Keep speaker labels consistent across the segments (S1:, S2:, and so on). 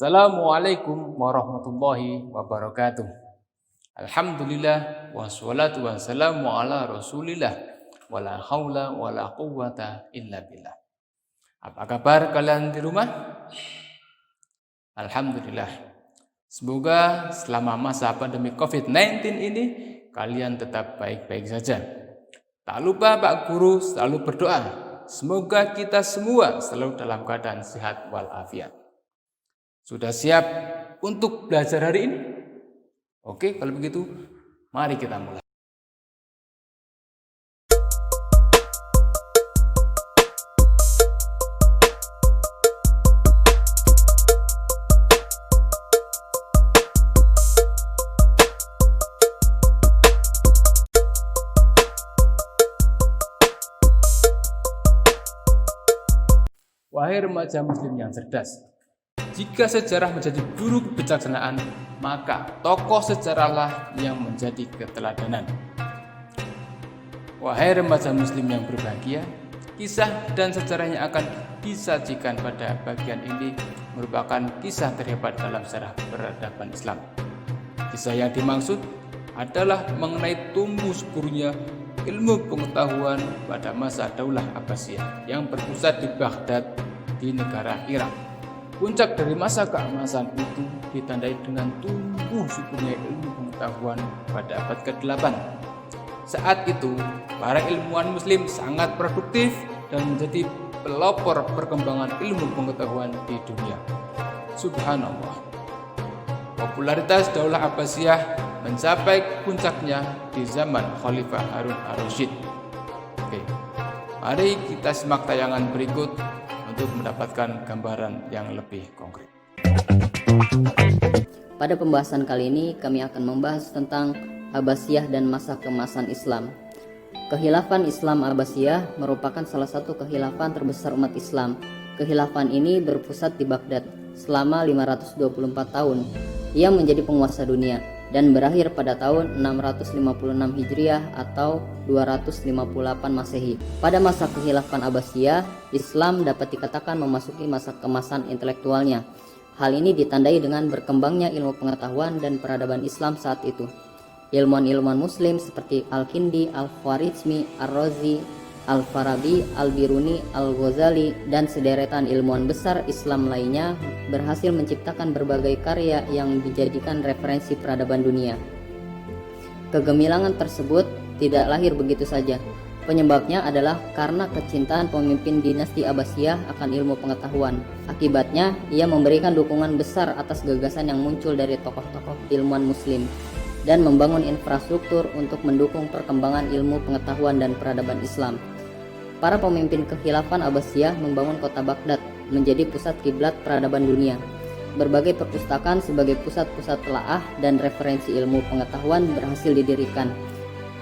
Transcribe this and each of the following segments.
S1: Assalamualaikum warahmatullahi wabarakatuh. Alhamdulillah wassalatu wassalamu ala Rasulillah wala haula wala quwwata illa billah. Apa kabar kalian di rumah? Alhamdulillah. Semoga selama masa pandemi COVID-19 ini kalian tetap baik-baik saja. Tak lupa Pak Guru selalu berdoa, semoga kita semua selalu dalam keadaan sehat walafiat. Sudah siap untuk belajar hari ini? Oke, kalau begitu mari kita mulai. Wahai remaja muslim yang cerdas, jika sejarah menjadi guru kebijaksanaan, maka tokoh sejarahlah yang menjadi keteladanan. Wahai remaja muslim yang berbahagia, kisah dan sejarah yang akan disajikan pada bagian ini merupakan kisah terhebat dalam sejarah peradaban Islam. Kisah yang dimaksud adalah mengenai tumbuh suburnya ilmu pengetahuan pada masa Daulah Abbasiyah yang berpusat di Baghdad di negara Irak. Puncak dari masa keemasan itu ditandai dengan tumbuh suburnya ilmu pengetahuan pada abad ke-8. Saat itu, para ilmuwan muslim sangat produktif dan menjadi pelopor perkembangan ilmu pengetahuan di dunia. Subhanallah. Popularitas Daulah Abbasiyah mencapai puncaknya di zaman Khalifah Harun ar-Rasyid. Oke, mari kita simak tayangan berikut untuk mendapatkan gambaran yang lebih konkret.
S2: Pada pembahasan kali ini kami akan membahas tentang Abbasiyah dan masa keemasan Islam. Kekhilafan Islam Abbasiyah merupakan salah satu kekhilafan terbesar umat Islam. Kekhilafan ini berpusat di Baghdad selama 524 tahun. Ia menjadi penguasa dunia dan berakhir pada tahun 656 Hijriah atau 258 Masehi. Pada masa kekhilafan Abbasiyah, Islam dapat dikatakan memasuki masa keemasan intelektualnya. Hal ini ditandai dengan berkembangnya ilmu pengetahuan dan peradaban Islam saat itu. Ilmuwan-ilmuwan muslim seperti Al-Kindi, Al-Khwarizmi, Ar-Razi, Al-Farabi, Al-Biruni, Al-Ghazali, dan sederetan ilmuwan besar Islam lainnya berhasil menciptakan berbagai karya yang dijadikan referensi peradaban dunia. Kegemilangan tersebut tidak lahir begitu saja. Penyebabnya adalah karena kecintaan pemimpin dinasti Abbasiyah akan ilmu pengetahuan. Akibatnya, ia memberikan dukungan besar atas gagasan yang muncul dari tokoh-tokoh ilmuwan muslim dan membangun infrastruktur untuk mendukung perkembangan ilmu pengetahuan dan peradaban Islam. Para pemimpin kekhilafan Abbasiyah membangun kota Baghdad menjadi pusat kiblat peradaban dunia. Berbagai perpustakaan sebagai pusat-pusat telaah dan referensi ilmu pengetahuan berhasil didirikan.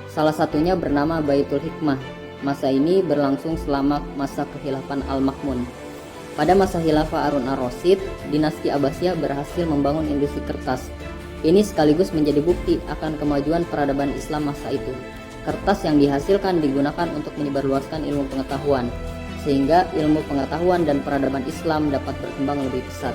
S2: Salah satunya bernama Baitul Hikmah. Masa ini berlangsung selama masa kekhilafan Al-Ma'mun. Pada masa khilafah Harun ar-Rasyid, dinasti Abbasiyah berhasil membangun industri kertas. Ini sekaligus menjadi bukti akan kemajuan peradaban Islam masa itu. Kertas yang dihasilkan digunakan untuk menyebarluaskan ilmu pengetahuan, sehingga ilmu pengetahuan dan peradaban Islam dapat berkembang lebih pesat.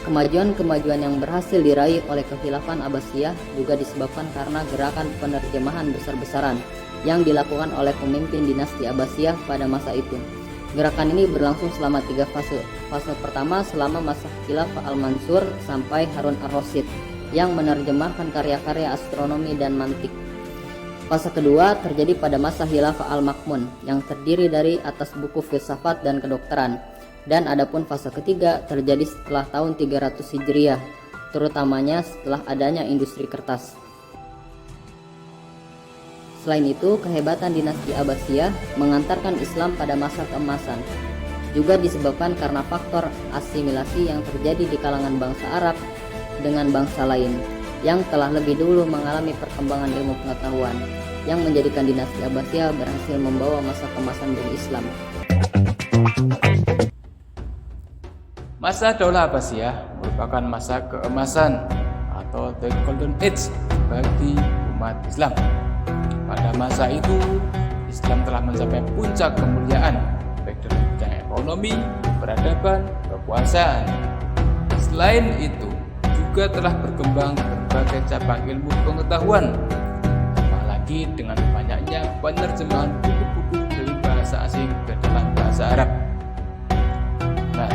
S2: Kemajuan-kemajuan yang berhasil diraih oleh kekhilafan Abbasiyah juga disebabkan karena gerakan penerjemahan besar-besaran yang dilakukan oleh pemimpin dinasti Abbasiyah pada masa itu. Gerakan ini berlangsung selama 3 fase. Fase pertama selama masa khilafah Al-Mansur sampai Harun ar-Rasyid yang menerjemahkan karya-karya astronomi dan mantik. Fase kedua terjadi pada masa khilafah Al-Ma'mun yang terdiri dari atas buku filsafat dan kedokteran. Dan adapun fase ketiga terjadi setelah tahun 300 Hijriah, terutamanya setelah adanya industri kertas. Selain itu, kehebatan dinasti Abbasiyah mengantarkan Islam pada masa keemasan. Juga disebabkan karena faktor asimilasi yang terjadi di kalangan bangsa Arab dengan bangsa lain yang telah lebih dulu mengalami perkembangan ilmu pengetahuan, yang menjadikan dinasti Abbasiyah berhasil membawa masa keemasan bagi Islam.
S1: Masa Daulah Abbasiyah merupakan masa keemasan atau the golden age bagi umat Islam. Pada masa itu, Islam telah mencapai puncak kemuliaan baik dalam bidang ekonomi, ekonomi, peradaban, kekuasaan. Selain itu, juga telah berkembang berbagai cabang ilmu pengetahuan, apalagi dengan banyaknya penerjemahan buku-buku dari bahasa asing ke dalam bahasa Arab. Nah,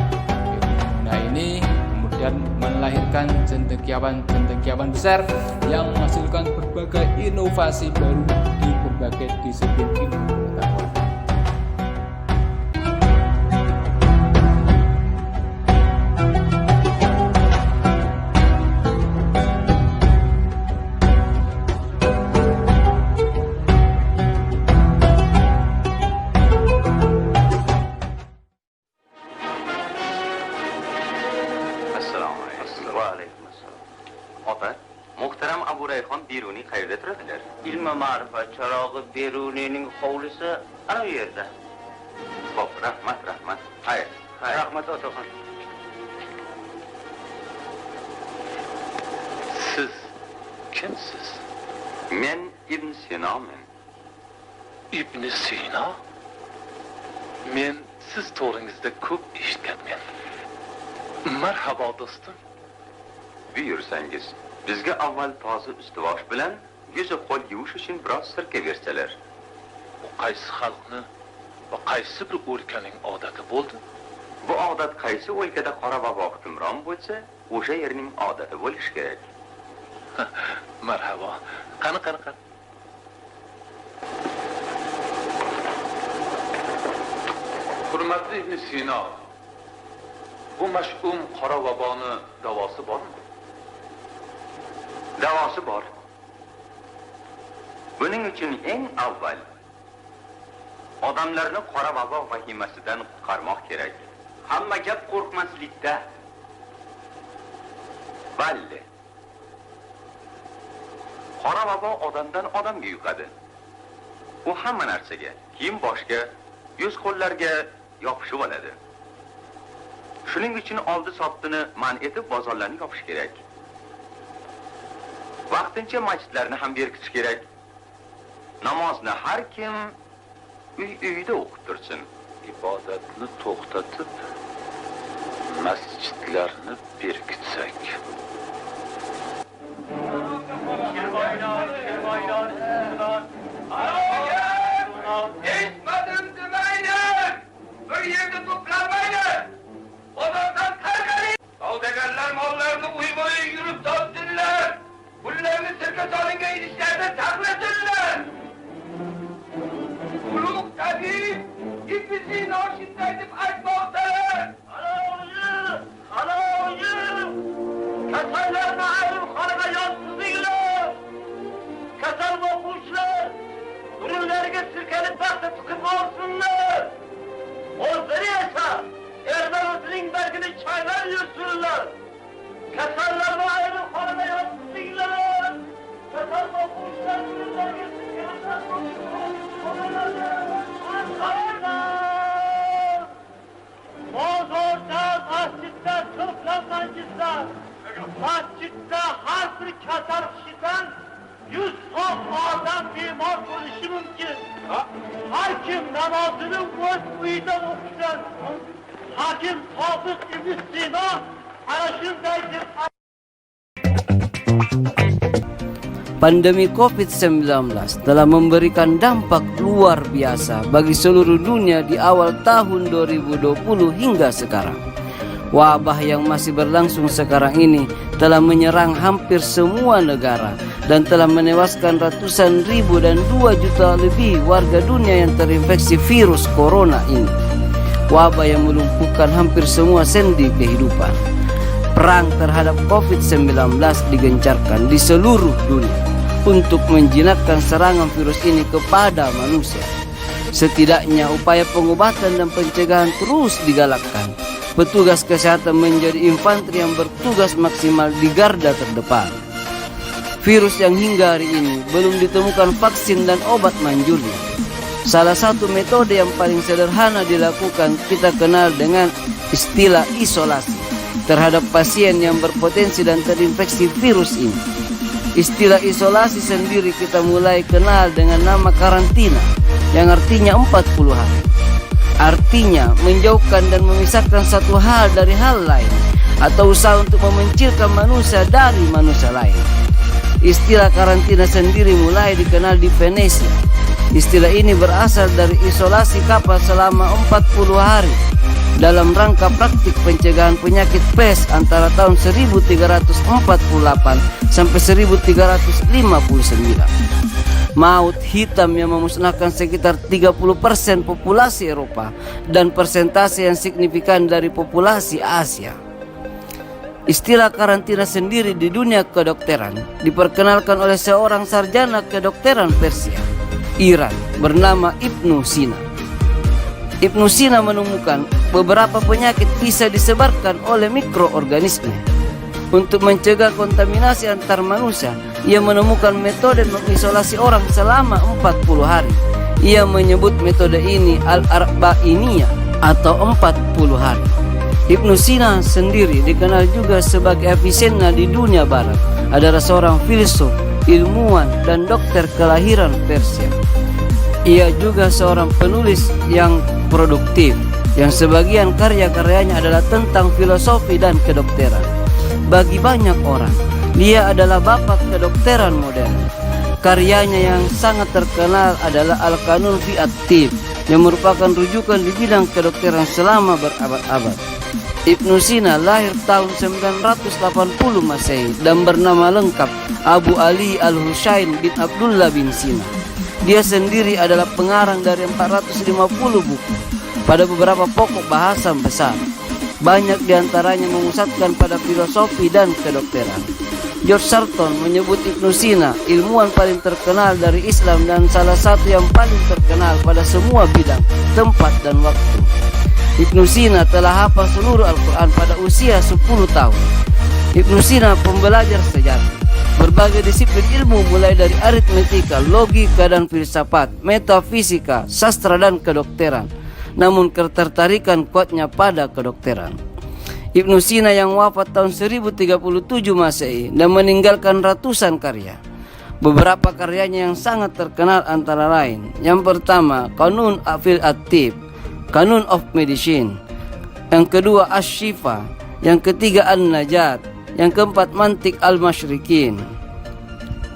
S1: ilmu ini kemudian melahirkan cendekiawan-cendekiawan besar yang menghasilkan berbagai inovasi baru di berbagai disiplin ilmu pengetahuan.
S3: Muhtaram Abu Rayhon Biruni qayerda turadilar?
S4: İlm-i Marifat çarog'i Beruniyning hovlisi ana bu yerda.
S3: Xo'p, rahmat. Hayır.
S4: Rahmat otaxon.
S5: Siz kimsiz?
S3: Men Ibn Sino'man.
S5: İbn Sina? Men siz to'g'ringizda ko'p eshitganman. Marhabo do'stim.
S3: Buyursangiz, bizga avval toza ustivosh bilan yuz qo'l yuvish uchun biroz sirka bersalar.
S5: Bu qaysi xalqni va qaysi bir o'lkaning odati bo'ldi?
S3: Bu odat qaysi o'lkada qora vabo hukmron bo'lsa, o'sha yerning odati bo'lishi kerak.
S5: Marhabo. Qani. Hurmatli Ibn Sino, bu mash'um qora vaboni davosi bormi?
S3: Davosi bor. Buning uchun eng avval odamlarni qora vabo vahimasidan qutqarmoq kerak.
S4: Hamma gap qo'rqmaslikda.
S3: Balli. Qora vabo odamdan odamga yuqadi. U hamma narsaga, kiyim boshga, yuz qo'llarga yopishib oladi. Shuning uchun oldi sotdini man etib bozorlarni yopish kerak. Vaqtincha masjidlarni ham berkitish kerak. Namozni har kim uyida o'qib tursin.
S5: Ibodatni to'xtatib masjidlarni berkitsak.
S4: Etmedim demeyin. Bir yerde toplanmayın. Odadan kalkın. Savdegarlar mallarını uymayı yürüp dağıtırlar. Kullarını sirke salınca ilişlerde taklatırlar. Uluk tabi İbn-i Naşit'te edip açmaktalar. Hala oyu. Kasallarına ayrım kanıga yansızıyla. Kasal bokmuşlar. Ürünlerine sirkelip bakta tıkıp olsunlar. Olları yasa. Ermen Özlü'nün bergini çaylar yürüsünler. Kasallarına ayrım kanıga yansızıyla. Kasal bokmuşlar. Ürünlerine sirkelip bakta Bozorda, masjitte toplanmancılar. Masjitte her bir kasar kişiden 100 adam bimar oluşu mümkün. Her kim namazını boş uyuda okusan, Hakim Sadık İbn Sina arasındaydır.
S6: Pandemi COVID-19 telah memberikan dampak luar biasa bagi seluruh dunia di awal tahun 2020 hingga sekarang. Wabah yang masih berlangsung sekarang ini telah menyerang hampir semua negara dan telah menewaskan ratusan ribu dan 2 juta lebih warga dunia yang terinfeksi virus corona ini. Wabah yang melumpuhkan hampir semua sendi kehidupan. Perang terhadap COVID-19 digencarkan di seluruh dunia untuk menjinakkan serangan virus ini kepada manusia. Setidaknya upaya pengobatan dan pencegahan terus digalakkan. Petugas kesehatan menjadi infanteri yang bertugas maksimal di garda terdepan. Virus yang hingga hari ini belum ditemukan vaksin dan obat manjurnya. Salah satu metode yang paling sederhana dilakukan kita kenal dengan istilah isolasi terhadap pasien yang berpotensi dan terinfeksi virus ini. Istilah isolasi sendiri kita mulai kenal dengan nama karantina yang artinya 40 hari. artinya menjauhkan dan memisahkan satu hal dari hal lain, atau usaha untuk memencilkan manusia dari manusia lain. Istilah karantina sendiri mulai dikenal di Venesia. Istilah ini berasal dari isolasi kapal selama 40 hari dalam rangka praktik pencegahan penyakit pes antara tahun 1348 sampai 1359. Maut hitam yang memusnahkan sekitar 30% populasi Eropa dan persentase yang signifikan dari populasi Asia. Istilah karantina sendiri di dunia kedokteran diperkenalkan oleh seorang sarjana kedokteran Persia, Iran, bernama Ibnu Sina. Ibnu Sina menemukan beberapa penyakit bisa disebarkan oleh mikroorganisme. Untuk mencegah kontaminasi antar manusia, ia menemukan metode mengisolasi orang selama 40 hari. Ia menyebut metode ini Al-Arba'iniyah atau 40 hari. Ibnu Sina sendiri dikenal juga sebagai Avicenna di dunia barat. Adalah seorang filsuf, ilmuwan, dan dokter kelahiran Persia. Ia juga seorang penulis yang produktif, yang sebagian karya-karyanya adalah tentang filosofi dan kedokteran. Bagi banyak orang, dia adalah bapak kedokteran modern. Karyanya yang sangat terkenal adalah Al-Qanun fi at-Tibb, yang merupakan rujukan di bidang kedokteran selama berabad-abad. Ibnu Sina lahir tahun 980 Masehi dan bernama lengkap Abu Ali Al-Husain bin Abdullah bin Sina. Dia sendiri adalah pengarang dari 450 buku pada beberapa pokok bahasa besar. Banyak diantaranya memusatkan pada filosofi dan kedokteran. George Sarton menyebut Ibnu Sina ilmuwan paling terkenal dari Islam dan salah satu yang paling terkenal pada semua bidang, tempat, dan waktu. Ibnu Sina telah hafal seluruh Al-Quran pada usia 10 tahun. Ibnu Sina pembelajar sejati. Berbagai disiplin ilmu mulai dari aritmetika, logika dan filsafat, metafisika, sastra dan kedokteran. Namun ketertarikan kuatnya pada kedokteran. Ibnu Sina yang wafat tahun 1037 Masehi dan meninggalkan ratusan karya. Beberapa karyanya yang sangat terkenal antara lain: yang pertama, Qanun fi at-Tibb, Qanun of Medicine. Yang kedua, Asy-Syifa. Yang ketiga, An-Najat. Yang keempat, Mantiq al-Masyrikin.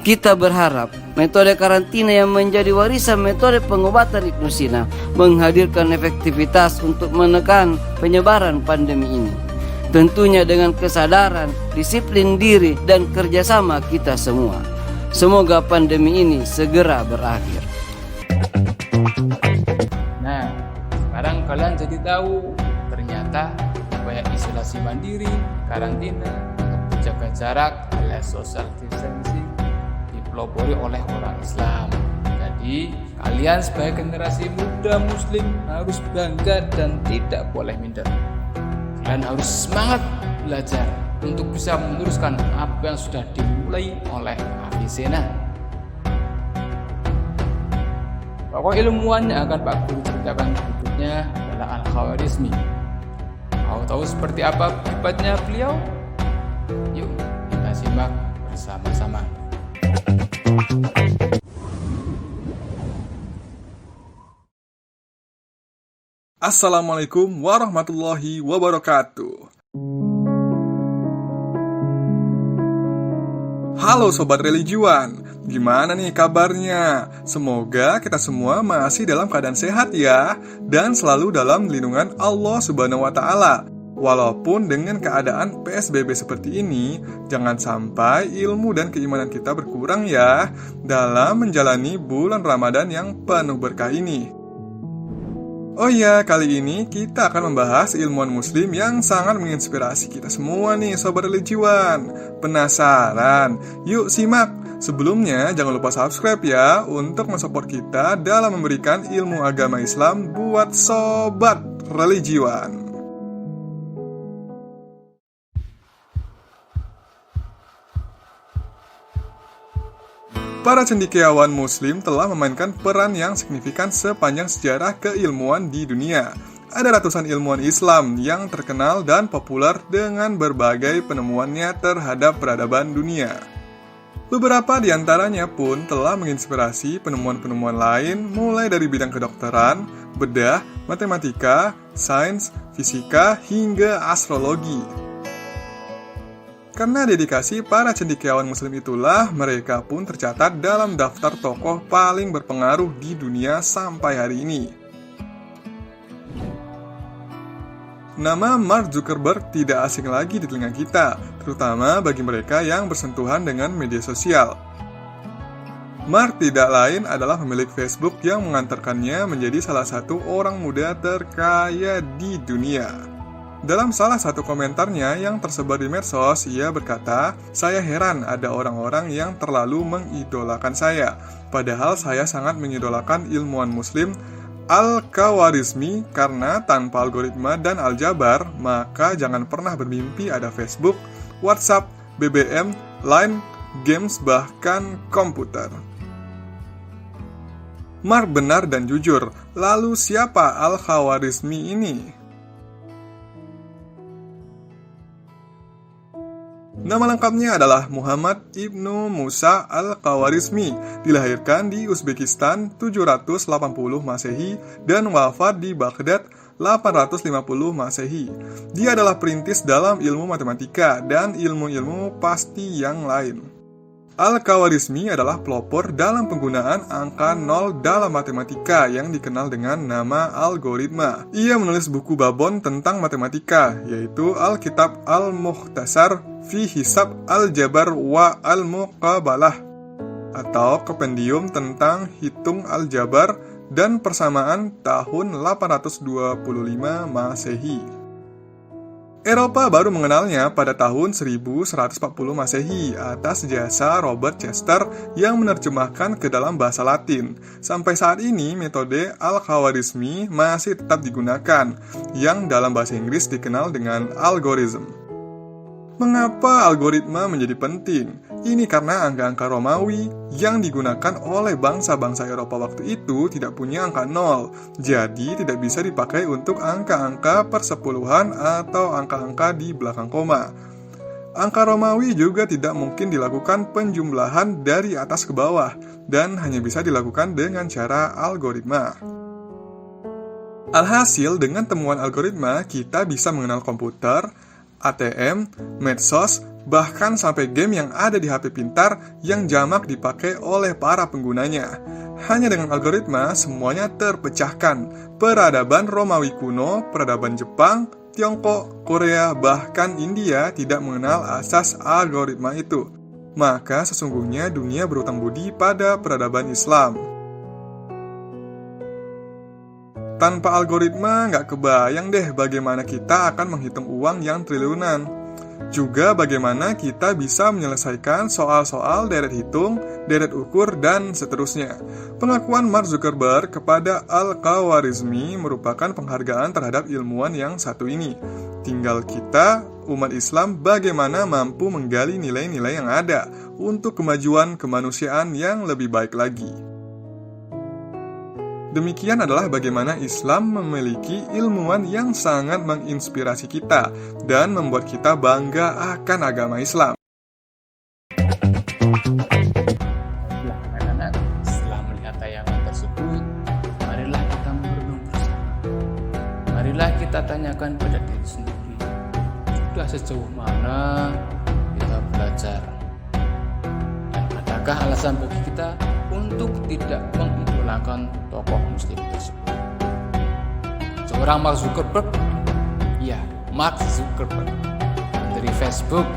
S6: Kita berharap metode karantina yang menjadi warisan metode pengobatan Ibnu Sina menghadirkan efektivitas untuk menekan penyebaran pandemi ini. Tentunya dengan kesadaran, disiplin diri, dan kerjasama kita semua. Semoga pandemi ini segera berakhir.
S1: Nah, sekarang kalian jadi tahu ternyata upaya isolasi mandiri, karantina, untuk menjaga jarak alias social distancing dipelopori oleh orang Islam. Jadi kalian sebagai generasi muda muslim harus bangga dan tidak boleh minder. Kalian harus semangat belajar untuk bisa meneruskan apa yang sudah dimulai oleh Avicenna. Tokoh ilmuwan yang akan Pak Guru ceritakan berikutnya adalah Al-Khwarizmi. Mau tahu seperti apa hebatnya beliau? Yuk kita simak bersama-sama.
S7: Assalamualaikum warahmatullahi wabarakatuh. Halo Sobat Religiwan, gimana nih kabarnya? Semoga kita semua masih dalam keadaan sehat ya, dan selalu dalam lindungan Allah Subhanahu wa Ta'ala. Walaupun dengan keadaan PSBB seperti ini, jangan sampai ilmu dan keimanan kita berkurang ya dalam menjalani bulan Ramadan yang penuh berkah ini. Oh iya, kali ini kita akan membahas ilmuwan muslim yang sangat menginspirasi kita semua nih Sobat Religiwan. Penasaran? Yuk simak! Sebelumnya jangan lupa subscribe ya untuk mensupport kita dalam memberikan ilmu agama Islam buat Sobat Religiwan. Para cendekiawan muslim telah memainkan peran yang signifikan sepanjang sejarah keilmuan di dunia. Ada ratusan ilmuwan Islam yang terkenal dan populer dengan berbagai penemuannya terhadap peradaban dunia. Beberapa di antaranya pun telah menginspirasi penemuan-penemuan lain mulai dari bidang kedokteran, bedah, matematika, sains, fisika, hingga astrologi. Karena dedikasi para cendekiawan muslim itulah mereka pun tercatat dalam daftar tokoh paling berpengaruh di dunia sampai hari ini. Nama Mark Zuckerberg tidak asing lagi di telinga kita, terutama bagi mereka yang bersentuhan dengan media sosial. Mark tidak lain adalah pemilik Facebook yang mengantarkannya menjadi salah satu orang muda terkaya di dunia. Dalam salah satu komentarnya yang tersebar di medsos, ia berkata, "Saya heran ada orang-orang yang terlalu mengidolakan saya, padahal saya sangat mengidolakan ilmuwan muslim Al-Khawarizmi karena tanpa algoritma dan aljabar, maka jangan pernah bermimpi ada Facebook, WhatsApp, BBM, Line, games, bahkan komputer." Mark benar dan jujur. Lalu siapa Al-Khawarizmi ini? Nama lengkapnya adalah Muhammad Ibnu Musa Al-Khawarizmi, dilahirkan di Uzbekistan 780 Masehi dan wafat di Baghdad 850 Masehi. Dia adalah perintis dalam ilmu matematika dan ilmu-ilmu pasti yang lain. Al-Khawarizmi adalah pelopor dalam penggunaan angka 0 dalam matematika yang dikenal dengan nama algoritma. Ia menulis buku babon tentang matematika, yaitu Alkitab Al-Mukhtasar fi Hisab Al-Jabar wa Al-Muqabalah, atau kompendium tentang hitung aljabar dan persamaan tahun 825 Masehi. Eropa baru mengenalnya pada tahun 1140 Masehi atas jasa Robert Chester yang menerjemahkan ke dalam bahasa Latin. Sampai saat ini, metode Al-Khawarizmi masih tetap digunakan, yang dalam bahasa Inggris dikenal dengan algorithm. Mengapa algoritma menjadi penting? Ini karena angka-angka Romawi yang digunakan oleh bangsa-bangsa Eropa waktu itu tidak punya angka 0, jadi tidak bisa dipakai untuk angka-angka persepuluhan atau angka-angka di belakang koma. Angka Romawi juga tidak mungkin dilakukan penjumlahan dari atas ke bawah, dan hanya bisa dilakukan dengan cara algoritma. Alhasil, dengan temuan algoritma, kita bisa mengenal komputer, ATM, medsos, bahkan sampai game yang ada di HP pintar yang jamak dipakai oleh para penggunanya. Hanya dengan algoritma, semuanya terpecahkan. Peradaban Romawi kuno, peradaban Jepang, Tiongkok, Korea, bahkan India tidak mengenal asas algoritma itu. Maka sesungguhnya dunia berutang budi pada peradaban Islam. Tanpa algoritma, nggak kebayang deh bagaimana kita akan menghitung uang yang triliunan. Juga bagaimana kita bisa menyelesaikan soal-soal deret hitung, deret ukur, dan seterusnya. Pengakuan Mark Zuckerberg kepada Al-Khawarizmi merupakan penghargaan terhadap ilmuwan yang satu ini. Tinggal kita, umat Islam, bagaimana mampu menggali nilai-nilai yang ada untuk kemajuan kemanusiaan yang lebih baik lagi. Demikian adalah bagaimana Islam memiliki ilmuwan yang sangat menginspirasi kita dan membuat kita bangga akan agama Islam.
S1: Anak-anak, setelah melihat tayangan tersebut, marilah kita merenung bersama. Marilah kita tanyakan pada diri sendiri, sudah sejauh mana kita belajar? Dan adakah alasan bagi kita untuk tidak mengidolakan tokoh muslim tersebut? Seorang Mark Zuckerberg, ya, Mark Zuckerberg, dari Facebook,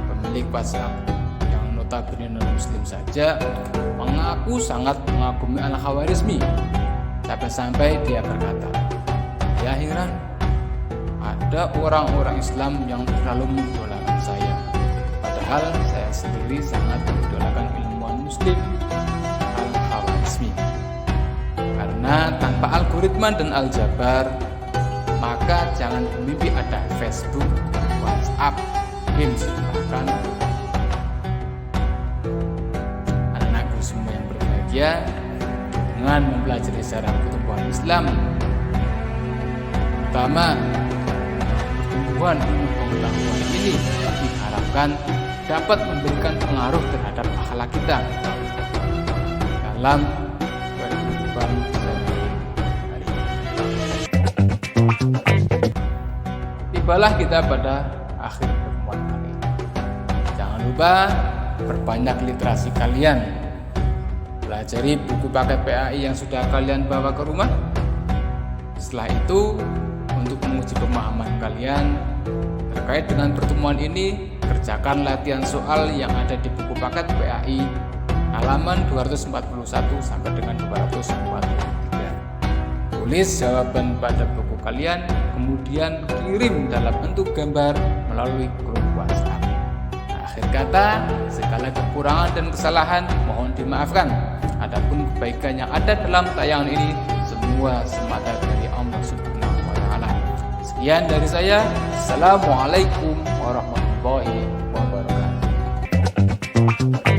S1: pemilik WhatsApp, yang notabene non-muslim saja, mengaku sangat mengagumi Al-Khawarizmi. Sampai-sampai dia berkata, "Ya heran, ada orang-orang Islam yang terlalu mengidolakan saya. Padahal saya sendiri sangat mengidolakan ilmuwan muslim Al-Khawarizmi. Karena tanpa algoritma dan aljabar, maka jangan bermimpi ada Facebook, WhatsApp, games, bahkan anak-anakku semua yang berbahagia. Dengan mempelajari sejarah pertumbuhan Islam, terutama pertumbuhan ilmu pengetahuan ini, diharapkan dapat memberikan pengaruh terhadap akhlak akhlak kita dalam kehidupan sehari-hari. Tibalah kita pada akhir pertemuan kali ini. Jangan lupa perbanyak literasi kalian. Pelajari buku paket PAI yang sudah kalian bawa ke rumah. Setelah itu, untuk menguji pemahaman kalian terkait dengan pertemuan ini, kerjakan latihan soal yang ada di buku paket PAI halaman 241 sampai dengan 243. Tulis jawaban pada buku kalian, kemudian kirim dalam bentuk gambar melalui grup WhatsApp. Akhir kata, segala kekurangan dan kesalahan mohon dimaafkan. Adapun kebaikan yang ada dalam tayangan ini semua semata dari Allah Subhanahu wa taala. Sekian dari saya. Assalamualaikum warahmatullahi wabarakatuh.